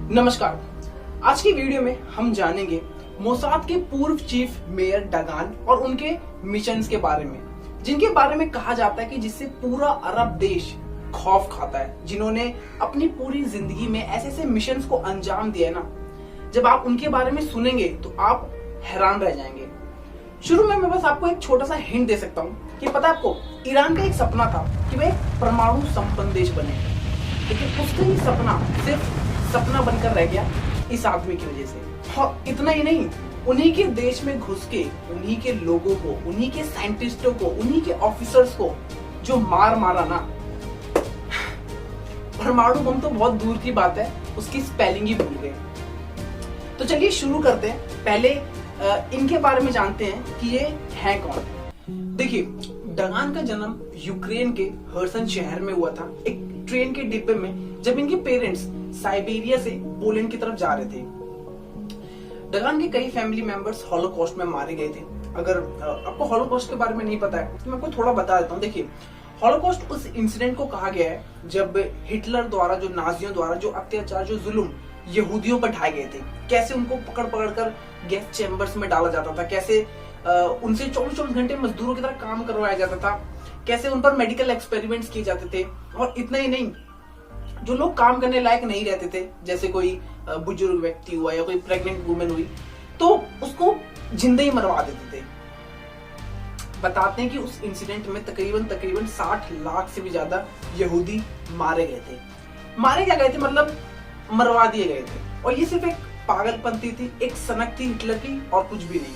नमस्कार। आज की वीडियो में हम जानेंगे मोसाद के पूर्व चीफ मेयर डगान और उनके मिशंस के बारे में, जिनके बारे में कहा जाता है कि जिससे पूरा अरब देश खौफ खाता है, जिन्होंने अपनी पूरी जिंदगी में ऐसे ऐसे मिशंस को अंजाम दिया है ना। जब आप उनके बारे में सुनेंगे तो आप हैरान रह जाएंगे। शुरू में मैं बस आपको एक छोटा सा हिंट दे सकता हूँ कि पता है आपको, ईरान का एक सपना था कि वह एक परमाणु संपन्न देश बने, लेकिन उसका ये सपना सिर्फ सपना बनकर रह गया इस आदमी की वजह से। और इतना ही नहीं, उन्हीं के देश में घुस के उन्हीं के लोगों को, उन्हीं के साइंटिस्टों को, उन्हीं के ऑफिसर्स को जो मारा ना, परमाणु बम तो बहुत दूर की बात है, उसकी स्पेलिंग ही भूल गए। तो चलिए शुरू करते हैं। पहले इनके बारे में जानते हैं कि ये हैं कौन। देखिए, डगान का जन्म यूक्रेन के हर्सन शहर में हुआ था, एक ट्रेन के डिब्बे में, जब इनके पेरेंट्स साइबेरिया से पोलैंड की तरफ जा रहे थे। डगान के कई फैमिली मेंबर्स हॉलोकॉस्ट में मारे गए थे। अगर आपको हॉलोकॉस्ट के बारे में नहीं पता है तो मैं आपको थोड़ा बता देता हूँ। देखिए, हॉलोकॉस्ट उस इंसिडेंट को कहा गया है जब हिटलर द्वारा, जो नाजियों द्वारा जो अत्याचार, जो जुल्म यहूदियों पर ढाए गए थे, कैसे उनको पकड़ पकड़ कर गैस चैम्बर्स में डाला जाता था, कैसे उनसे 24 घंटे मजदूरों की तरह काम करवाया जाता था, कैसे उन पर मेडिकल एक्सपेरिमेंट्स किए जाते थे। और इतना ही नहीं, जो लोग काम करने लायक नहीं रहते थे, जैसे कोई बुजुर्ग व्यक्ति हुआ या कोई प्रेग्नेंट वुमेन हुई, तो उसको जिंदा ही मरवा देते थे। बताते हैं कि उस इंसिडेंट में तकरीबन 60 लाख से भी ज्यादा यहूदी मारे गए थे। मारे क्या गए थे, मतलब मरवा दिए गए थे। और ये सिर्फ एक पागलपंती थी, एक सनक थी हिटलर की, और कुछ भी नहीं।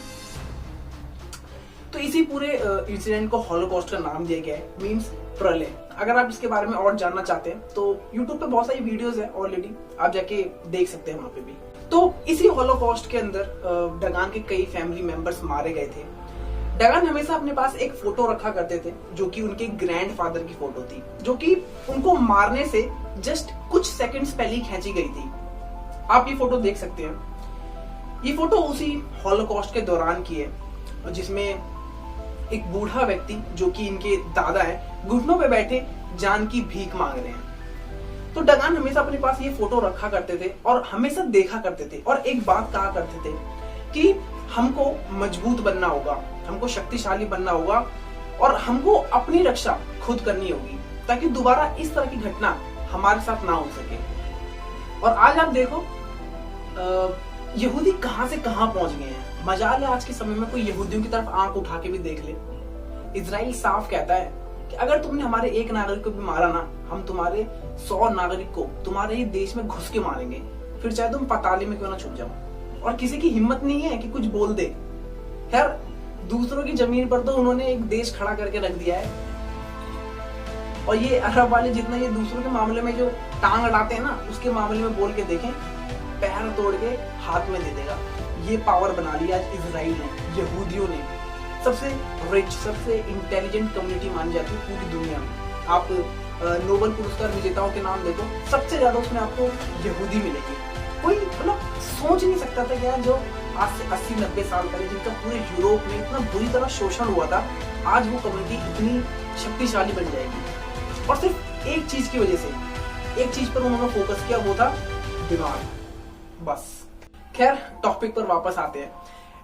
तो इसी पूरे इंसिडेंट को हॉलोकॉस्ट का नाम दिया गया है, मीन्स प्रलय। अगर आप इसके बारे में और जानना चाहते हैं तो YouTube पे बहुत सारी वीडियोस है ऑलरेडी, आप जाके देख सकते हैं वहां पे भी। तो इसी हॉलोकॉस्ट के अंदर डगान के कई फैमिली मेंबर्स मारे गए थे। डगान हमेशा अपने पास एक फोटो रखा करते थे, जो कि उनके ग्रैंडफादर की फोटो थी, जो कि उनको मारने से जस्ट कुछ सेकंड्स पहले खींची गई थी। आप ये फोटो देख सकते हैं। ये फोटो उसी हॉलोकॉस्ट के दौरान की है, जिसमें एक बूढ़ा व्यक्ति, जो कि इनके दादा है, घुटनों पे बैठे जान की भीख मांग रहे हैं। तो डगान हमेशा अपने पास ये फोटो रखा करते थे और हमेशा देखा करते थे, और एक बात कहा करते थे कि हमको मजबूत बनना होगा, हमको शक्तिशाली बनना होगा, और हमको अपनी रक्षा खुद करनी होगी, ताकि दोबारा इस तरह की घटना हमारे साथ ना हो सके। और आज आप देखो, यहूदी कहां से कहां पहुंच गए हैं। मजाल है आज के समय में कोई यहूदियों की तरफ आंख उठा के भी देख ले। इजराइल साफ कहता है कि अगर तुमने हमारे एक नागरिक को भी मारा ना, हम तुम्हारे 100 नागरिक को तुम्हारे ही देश में घुस के मारेंगे, फिर चाहे तुम पाताले में क्यों ना छुप जाओ। और किसी की हिम्मत नहीं है कि कुछ बोल दे। खैर, दूसरों की जमीन पर तो उन्होंने एक देश खड़ा करके रख दिया है। और ये अरब वाले जितना ये दूसरों के मामले में जो टांग अड़ाते हैं ना, उसके मामले में बोल के देखें, पैर तोड़ के हाथ में दे देगा। ये पावर बना लिया आज इजराइल ने, यहूदियों ने। सबसे रिच, सबसे इंटेलिजेंट कम्युनिटी मानी जाती है पूरी दुनिया में। आप नोबेल पुरस्कार विजेताओं के नाम देखो, सबसे ज्यादा उसमें आपको यहूदी मिलेंगे। कोई मतलब सोच नहीं सकता था कि यार, जो आज से 80-90 साल पहले जिनका पूरे यूरोप में इतना बुरी तरह शोषण हुआ था, आज वो कम्युनिटी इतनी शक्तिशाली बन जाएगी। और सिर्फ एक चीज की वजह से, एक चीज पर उन्होंने फोकस किया, वो था दिमाग, बस। खैर, टॉपिक पर वापस आते हैं।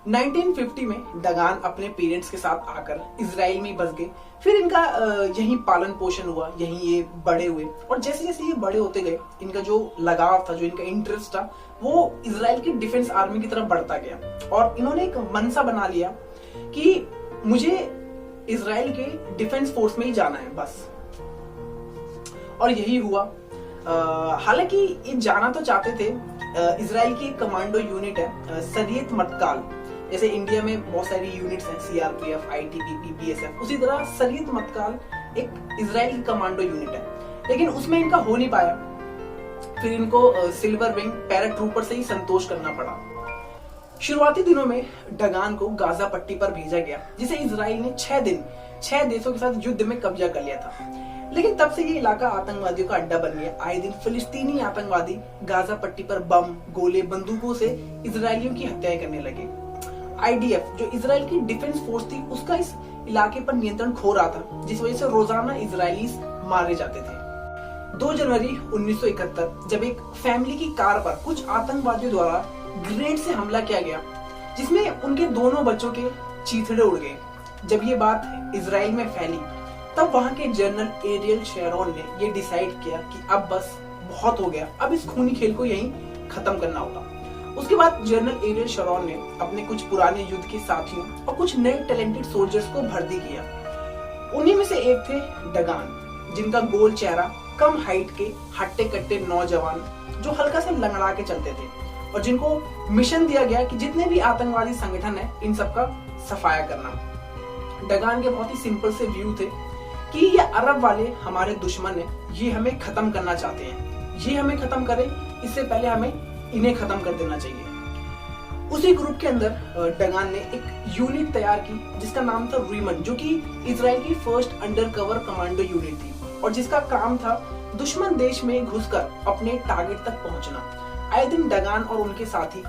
1950 में डगान अपने पेरेंट्स के साथ आकर इजराइल में बस गए। फिर इनका यहीं पालन पोषण हुआ, यहीं ये बड़े हुए। और जैसे जैसे ये बड़े होते गए, इनका जो लगाव था, जो इनका इंटरेस्ट था, वो इजराइल की डिफेंस आर्मी की तरफ बढ़ता गया। और इन्होंने एक मनसा बना लिया कि मुझे इजराइल के डिफेंस फोर्स में ही जाना है, बस। और यही हुआ। हालांकि ये जाना तो चाहते थे। इजराइल की एक कमांडो यूनिट है, सरियत मतकाल। जैसे इंडिया में बहुत सारी यूनिट्स हैं, सीआरपीएफ, आईटीबीपी, बीएसएफ, उसी तरह सरियत मतकाल एक इजराइल की कमांडो यूनिट है, लेकिन उसमें इनका हो नहीं पाया। फिर इनको सिल्वर विंग पैराट्रूपर से ही संतोष करना पड़ा। शुरुआती दिनों में डगान को गाजा पट्टी पर भेजा गया, जिसे इजराइल ने 6 दिन 6 देशों के साथ युद्ध में कब्जा कर लिया था। लेकिन तब से ये इलाका आतंकवादियों का अड्डा बन गया। आए दिन फिलिस्तीनी आतंकवादी गाजा पट्टी पर बम, गोले, बंदूकों से इजरायलियों की हत्याएं करने लगे। आईडीएफ, जो इजराइल की डिफेंस फोर्स थी, उसका इस इलाके पर नियंत्रण खो रहा था, जिस वजह से रोजाना इजरायलीज मारे जाते थे। 2 जनवरी 1971 जब एक फैमिली की कार पर कुछ आतंकवादियों द्वारा ग्रेनेड से हमला किया गया, जिसमें उनके दोनों बच्चों के चीथड़े उड़ गए। जब ये बात इजराइल में फैली, तब वहां के जनरल एरियल शेरोन ने ये डिसाइड किया कि अब बस बहुत हो गया, अब इस खूनी खेल को यहीं खत्म करना होगा। उसके बाद जनरल एरियल शेरोन ने अपने कुछ पुराने युद्ध के साथियों और कुछ नए टैलेंटेड सोल्जर्स को भर्ती किया। उन्हीं में से एक थे डगान, जिनका गोल चेहरा, कम हाइट के हट्टे कट्टे नौजवान जो हल्का से लंगड़ा के चलते थे, और जिनको मिशन दिया गया कि जितने भी आतंकवादी संगठन है इन सबका सफाया करना। डगान के बहुत ही सिंपल से व्यू थे कि ये अरब वाले हमारे दुश्मन है, ये हमें खत्म करना चाहते हैं, ये हमें खत्म करें, इससे पहले हमें इन्हें खत्म कर देना चाहिए। उसी ग्रुप के अंदर डगान ने एक यूनिट तैयार की जिसका नाम था रीमन, जो कि इजराइल की फर्स्ट अंडरकवर कमांडो यूनिट थी और जिसका काम था दुश्मन देश में घुसकर अपने टारगेट तक पहुंचना। आए दिन डगान और उनके साथी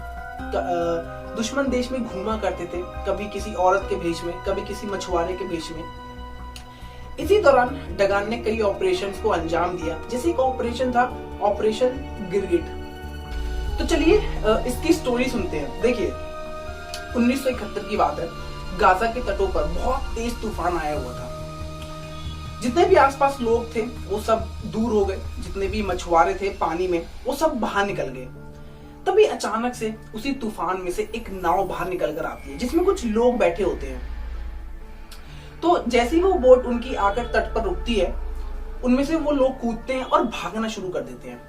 दुश्मन देश में घूमा करते थे, कभी किसी औरत के भेष में, कभी किसी मछुआरे के भेष में। इसी दौरान डगान ने कई ऑपरेशंस को अंजाम दिया, जैसे एक ऑपरेशन था ऑपरेशन गिरगिट। तो चलिए इसकी स्टोरी सुनते हैं। देखिए 1971 की बात है, गाजा के तटों पर बहुत तेज तूफान आया हुआ था। जितने भी आसपास लोग थे वो सब दूर हो गए, जितने भी मछुआरे थे पानी में वो सब बाहर निकल गए। तभी अचानक से उसी तूफान में से एक नाव बाहर निकल कर आती है जिसमें कुछ लोग बैठे होते हैं। तो जैसे ही वो बोट उनकी आकर तट पर रुकती है, उनमें से वो लोग कूदते हैं और भागना शुरू कर देते हैं।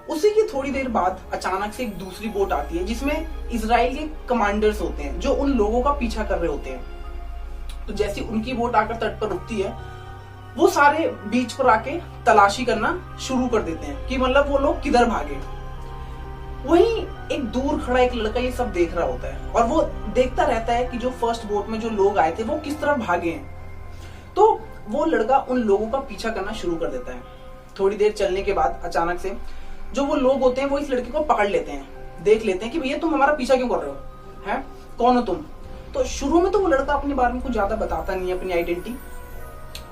उसी की थोड़ी देर बाद अचानक से एक दूसरी बोट आती है जिसमें इजराइल के कमांडर्स होते हैं जो उन लोगों का पीछा कर रहे होते हैं। तो जैसे उनकी बोट आकर तट पर रुकती है, वो सारे बीच पर आके तलाशी करना शुरू कर देते हैं कि मतलब वो लोग किधर भागे। वहीं एक दूर खड़ा एक लड़का ये सब देख रहा होता है और वो देखता रहता है कि जो फर्स्ट बोट में जो लोग आए थे वो किस तरह भागे हैं। तो वो लड़का उन लोगों का पीछा करना शुरू कर देता है। थोड़ी देर चलने के बाद अचानक से जो वो लोग होते हैं वो इस लड़के को पकड़ लेते हैं, देख लेते हैं कि भैया तुम हमारा पीछा क्यों कर रहे हो, हैं कौन हो तुम। तो शुरू में तो वो लड़का अपने बारे में कुछ ज्यादा बताता नहीं है, अपनी आइडेंटिटी।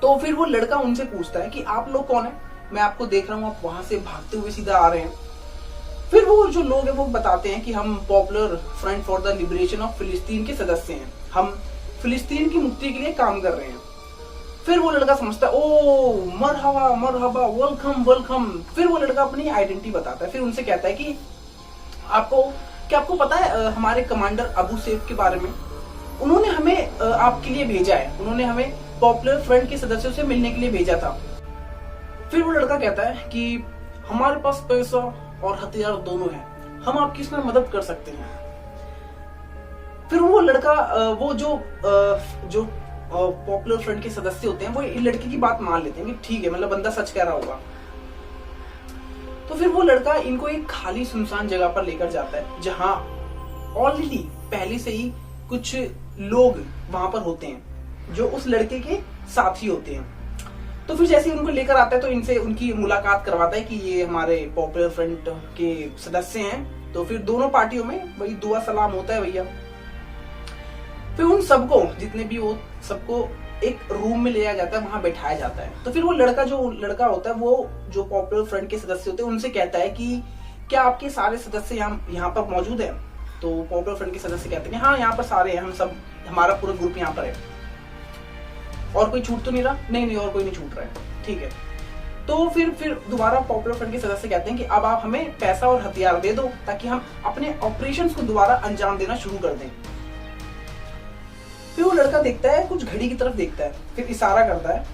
तो फिर वो लड़का उनसे पूछता है कि आप लोग कौन है, मैं आपको देख रहा हूँ आप वहां से भागते हुए सीधा आ रहे हैं। फिर वो जो लोग हैं वो बताते हैं कि हम popular front for the liberation of फिलिस्तीन के सदस्य हैं, हम फिलिस्तीन की मुक्ति के लिए काम कर रहे हैं। फिर वो लड़का समझता है ओ मरहबा मरहबा, वेलकम वेलकम। फिर वो लड़का अपनी आइडेंटिटी बताता है, फिर उनसे कहता है कि आपको पता है हमारे कमांडर अबू सैफ के बारे में, उन्होंने हमें आपके लिए भेजा है, उन्होंने हमें पॉपुलर फ्रंट के सदस्यों से मिलने के लिए भेजा था। फिर वो लड़का कहता है कि हमारे पास पैसा और हथियार दोनों है, हम आपकी इसमें मदद कर सकते हैं। फिर वो लड़का वो जो पॉपुलर फ्रंट के सदस्य होते हैं वो इस लड़के की बात मान लेते हैं कि ठीक है, मतलब बंदा सच कह रहा होगा। तो फिर वो लड़का इनको एक खाली सुनसान जगह पर लेकर जाता है जहां ऑलरेडी पहले से ही कुछ लोग वहां पर होते हैं जो उस लड़के के साथी होते हैं। तो फिर जैसे उनको लेकर आता है तो इनसे उनकी मुलाकात करवाता है कि ये हमारे पॉपुलर फ्रंट के सदस्य हैं। तो फिर दोनों पार्टियों में वही दुआ सलाम होता है भैया। फिर उन सबको जितने भी वो सबको एक रूम में ले जाया जाता है, वहां बैठाया जाता है। तो फिर वो लड़का होता है वो जो पॉपुलर फ्रंट के सदस्य होते हैं उनसे कहता है कि क्या आपके सारे सदस्य यहाँ पर मौजूद है। तो पॉपुलर फ्रंट के सदस्य कहते हैं हाँ यहाँ पर सारे हैं, हम सब, हमारा पूरा ग्रुप यहाँ पर है, और कोई छूट तो नहीं रहा। नहीं और कोई नहीं छूट रहा है, ठीक है। तो फिर दोबारा पॉपुलर फ्रंट के सदस्य कहते हैं कि अब आप हमें पैसा और हथियार दे दो ताकि हम अपने ऑपरेशंस को दोबारा अंजाम देना शुरू कर दें। फिर वो लड़का देखता है, कुछ घड़ी की तरफ देखता है, फिर इशारा करता है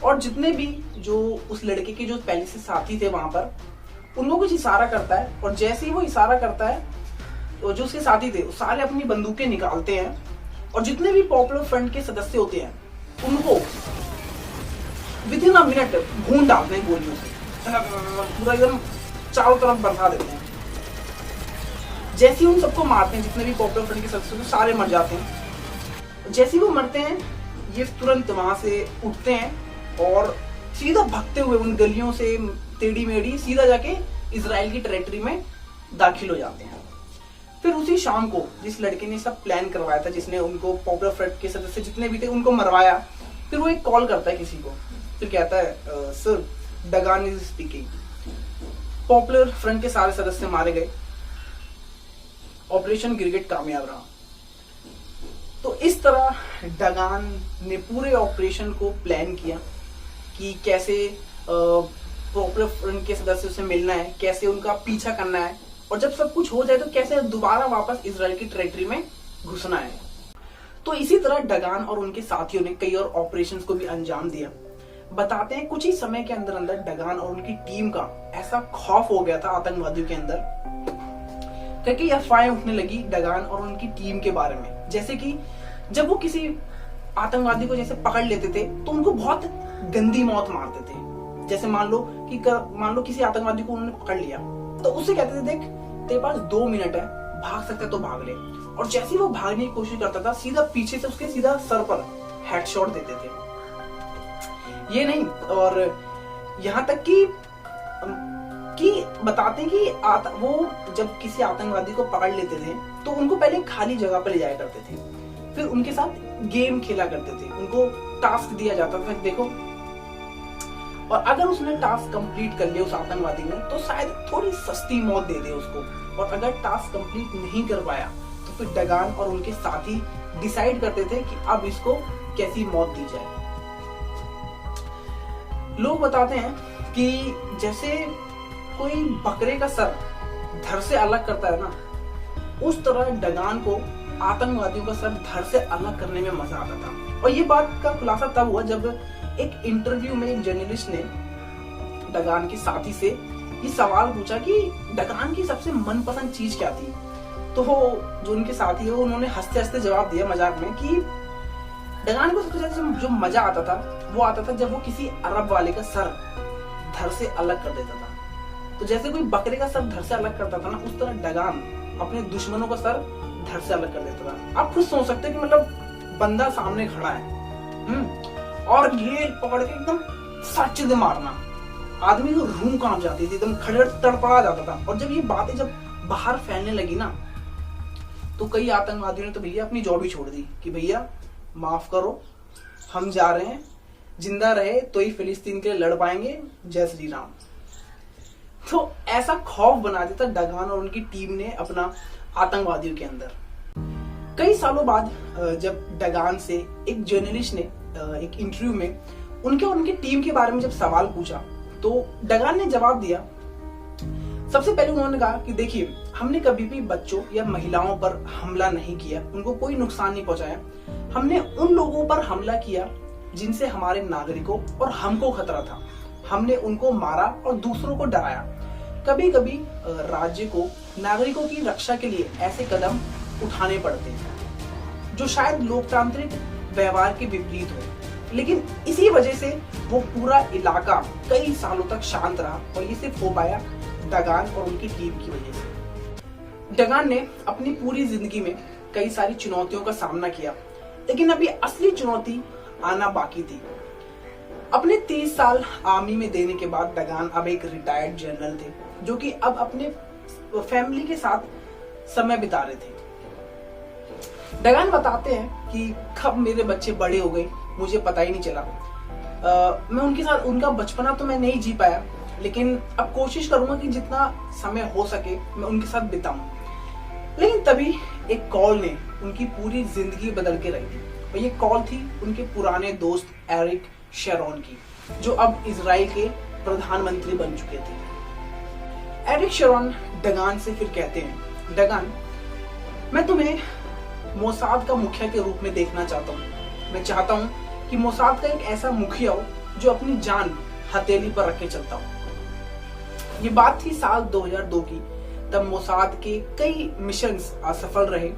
और जितने भी जो उस लड़के के जो पहले से साथी थे वहां पर, उनको कुछ इशारा करता है। और जैसे ही वो इशारा करता है तो जो उसके साथी थे वो सारे अपनी बंदूकें निकालते हैं और जितने भी पॉपुलर फ्रंट के सदस्य होते हैं उनको विद इन अ मिनट भून डालते हैं गोलियों से, पूरा एकदम चारों तरफ बरसा देते हैं। जैसे ही उन सबको मारते हैं, जितने भी पॉपुलर फ्रंट के सदस्य थे सारे मर जाते हैं। जैसे ही वो मरते हैं ये तुरंत वहां से उठते हैं और सीधा भागते हुए उन गलियों से टेढ़ी मेढ़ी सीधा जाके इजराइल की टेरिटरी में दाखिल हो जाते हैं। फिर उसी शाम को जिस लड़के ने सब प्लान करवाया था, जिसने उनको पॉपुलर फ्रंट के सदस्य जितने भी थे उनको मरवाया, फिर वो एक कॉल करता है किसी को, फिर कहता है सर डगान इज स्पीकिंग। पॉपुलर फ्रंट के सारे सदस्य मारे गए, ऑपरेशन गिरगिट कामयाब रहा। तो इस तरह डगान ने पूरे ऑपरेशन को प्लान किया कि कैसे पॉपुलर फ्रंट के सदस्यों से मिलना है, कैसे उनका पीछा करना है, और जब सब कुछ हो जाए तो कैसे दोबारा वापस इजराइल की टेरिटरी में घुसना है। तो इसी तरह डगान और उनके साथियों ने कई और ऑपरेशंस को भी अंजाम दिया। बताते हैं कुछ ही समय के अंदर अंदर डगान और उनकी टीम का ऐसा खौफ हो गया था आतंकवादियों के अंदर, कई अफवाहें उठने लगी डगान और उनकी टीम के बारे में। जैसे कि जब वो किसी आतंकवादी को जैसे पकड़ लेते थे तो उनको बहुत गंदी मौत मारते थे। जैसे मान लो किसी आतंकवादी को उन्होंने पकड़ लिया तो उससे कहते थे, देख तेरे पास 2 मिनट है, भाग सकता है तो भाग ले। और जैसे ही वो भागने की कोशिश करता था, सीधा पीछे से उसके सीधा सर पर हेडशॉट देते थे। ये नहीं, और यहाँ तक कि बताते हैं कि वो जब किसी आतंकवादी को पकड़ लेते थे तो उनको पहले खाली जगह पर ले जाया करते थे, फिर उनके साथ गेम खेला करते थे, उनको टास्क दिया जाता था, देखो, और अगर उसने टास्क कंप्लीट कर लिया उस आतंकवादी ने तो शायद थोड़ी सस्ती मौत दे दे उसको, और अगर टास्क कंप्लीट नहीं कर पाया तो फिर डगान और उनके साथी डिसाइड करते थे कि अब इसको कैसी मौत दी जाए। लोग बताते हैं कि जैसे कोई बकरे का सर धड़ से अलग करता है ना, उस तरह डगान को आतंकवादियों का सर धड़ से अलग करने में मजा आता था। और ये बात का खुलासा तब हुआ जब एक इंटरव्यू में एक जर्नलिस्ट ने डगान के साथी से ये सवाल पूछा कि डगान की सबसे मनपसंद चीज क्या थी। तो वो जो उनके साथी है उन्होंने हंसते हंसते जवाब दिया मजाक में कि डगान को सबसे ज्यादा जो मजा आता था वो आता था जब वो किसी अरब वाले का सर धड़ से अलग कर देता था। तो जैसे कोई बकरे का सर धड़ से अलग करता था ना, उस तरह डगान अपने दुश्मनों का सर धड़ से अलग कर देता था। आप खुद सोच सकते हैं कि मतलब बंदा सामने खड़ा है और ये पकड़ के एकदम सच दे मारना, आदमी को रूह कांप जाती थी, एकदम खड़े तड़पड़ा जाता था। और जब ये बातें जब बाहर फैलने लगी ना तो कई आतंकवादियों ने तो भैया अपनी जॉब ही छोड़ दी कि भैया माफ करो, हम जा रहे हैं, जिंदा रहे तो ही फिलिस्तीन के लिए लड़ पाएंगे, जय श्री राम। तो ऐसा खौफ बना दिया था डगान और उनकी टीम ने अपना आतंकवादियों के अंदर। कई सालों बाद जब डगान से एक जर्नलिस्ट ने एक इंटरव्यू में उनके और उनकी टीम के बारे में जब सवाल पूछा तो डगान ने जवाब दिया। सबसे पहले उन्होंने कहा कि देखिए, हमने कभी भी बच्चों या महिलाओं पर हमला नहीं किया, उनको कोई नुकसान नहीं पहुंचाया। हमने उन लोगों पर हमला किया जिनसे हमारे नागरिकों और हमको खतरा था। हमने उनको मारा और दूसरों को डराया। कभी कभी राज्य को नागरिकों की रक्षा के लिए ऐसे कदम उठाने पड़ते हैं जो शायद लोकतांत्रिक व्यवहार के विपरीत हो, लेकिन इसी वजह से वो पूरा इलाका कई सालों तक शांत रहा। और ये सिर्फ हो पाया डगान और उनकी टीम की वजह से। डगान ने अपनी पूरी जिंदगी में कई सारी चुनौतियों का सामना किया, लेकिन अभी असली चुनौती आना बाकी थी। अपने 30 साल आर्मी में देने के बाद डगान अब एक रिटायर्ड जनरल थे जो कि अब अपने फैमिली के साथ समय बिता रहे थे। डगान बताते हैं कि कब मेरे बच्चे बड़े हो गए मुझे पता ही नहीं चला। मैं उनके साथ उनका बचपना तो मैं नहीं जी पाया, लेकिन अब कोशिश करूंगा कि जितना समय हो सके मैं उनके साथ बिताऊं। लेकिन तभी एक कॉल ने उनकी पूरी जिंदगी बदल के रख दी, और ये कॉल थी उनके पुराने दोस्त एरिक शेरॉन की, जो अब इजराइल के प्रधानमंत्री बन चुके थे। एरिक शेरॉन डगान से फिर कहते हैं, डगान, मैं तुम्हें मोसाद का मुखिया के रूप में देखना चाहता हूँ। मैं चाहता हूँ कि मोसाद का एक ऐसा मुखिया हो जो अपनी जान हथेली पर रख के चलता हो। ये बात थी साल 2002 की। तब मोसाद के कई मिशंस असफल रहे,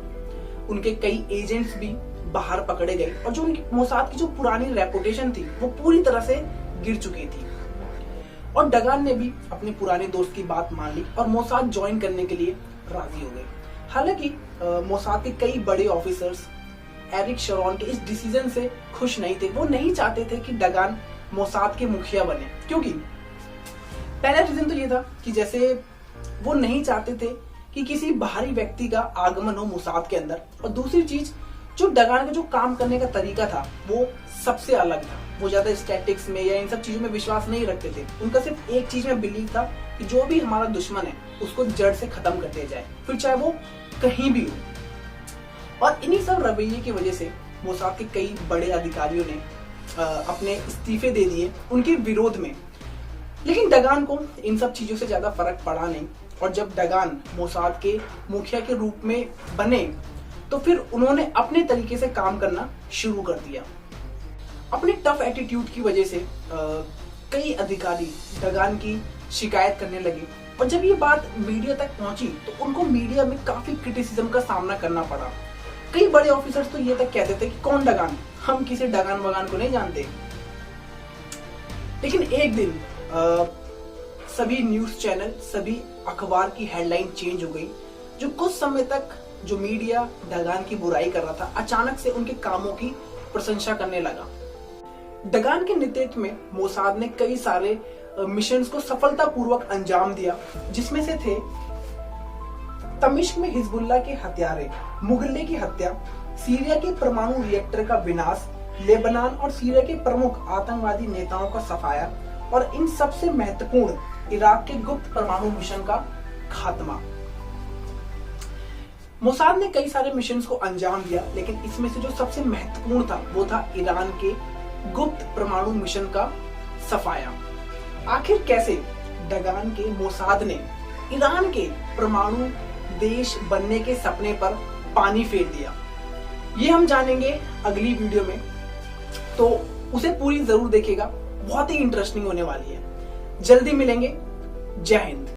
उनके कई एजेंट्स भी बाहर पकड़े गए, और जो उनकी मोसाद की जो पुरानी रेपुटेशन थी वो पूरी तरह से गिर चुकी थी। और डगान ने भी अपने पुराने दोस्त की बात मान ली और मोसाद ज्वाइन करने के लिए राजी हो गए। हालांकि मोसाद के कई बड़े ऑफिसर्स एरिक शेरॉन के इस डिसीजन से खुश नहीं थे। वो नहीं चाहते थे कि डगान मोसाद के मुखिया बने, क्योंकि पहला रीजन तो ये था कि जैसे वो नहीं चाहते थे कि किसी बाहरी व्यक्ति का आगमन हो मोसाद के अंदर, और दूसरी चीज जो डगान का जो काम करने का तरीका था वो सबसे अलग था। वो ज्यादा स्टैटिक्स में या इन सब चीजों में विश्वास नहीं रखते थे। उनका सिर्फ एक चीज में बिलीव था कि जो भी हमारा दुश्मन है उसको जड़ से खत्म कर दिया जाए, फिर चाहे वो कहीं भी हो। और इन्हीं सब रवैये की वजह से मोसाद के कई बड़े अधिकारियों ने अपने इस्तीफे दे दिए उनके विरोध में। लेकिन डगान को इन सब चीजों से ज्यादा फर्क पड़ा नहीं, और जब डगान मोसाद के मुखिया के रूप में बने तो फिर उन्होंने अपने तरीके से काम करना शुरू कर दिया। अपने टफ एटीट्यूड की वजह से कई अधिकारी डगान की शिकायत करने लगे, और जब ये बात मीडिया तक पहुंची तो उनको मीडिया में काफी क्रिटिसिज्म का सामना करना पड़ा। कई बड़े ऑफिसर्स तो ये तक कहते थे कि कौन डगान, हम किसी डगान वगान को नहीं जानते। लेकिन एक दिन सभी न्यूज चैनल, सभी अखबार की हेडलाइन चेंज हो गई। जो कुछ समय तक जो मीडिया डगान की बुराई कर रहा था, अचानक से उनके कामों की प्रशंसा करने लगा। डगान के नेतृत्व में मोसाद ने कई सारे मिशंस को सफलतापूर्वक अंजाम दिया, जिसमें से थे दमिश्क में हिजबुल्लाह के हत्यारे, मुगल्ले की हत्या, सीरिया के परमाणु रिएक्टर का विनाश, लेबनान और सीरिया के प्रमुख आतंकवादी नेताओं का सफाया, और इन सबसे महत्वपूर्ण इराक के गुप्त परमाणु मिशन का खात्मा। मोसाद ने कई सारे मिशंस को अंजाम दिया, लेकिन इसमें से जो सबसे महत्वपूर्ण था वो था ईरान के गुप्त परमाणु मिशन का सफाया। आखिर कैसे डगान के मोसाद ने ईरान के परमाणु देश बनने के सपने पर पानी फेर दिया, ये हम जानेंगे अगली वीडियो में, तो उसे पूरी जरूर देखिएगा, बहुत ही इंटरेस्टिंग होने वाली है। जल्दी मिलेंगे। जय हिंद।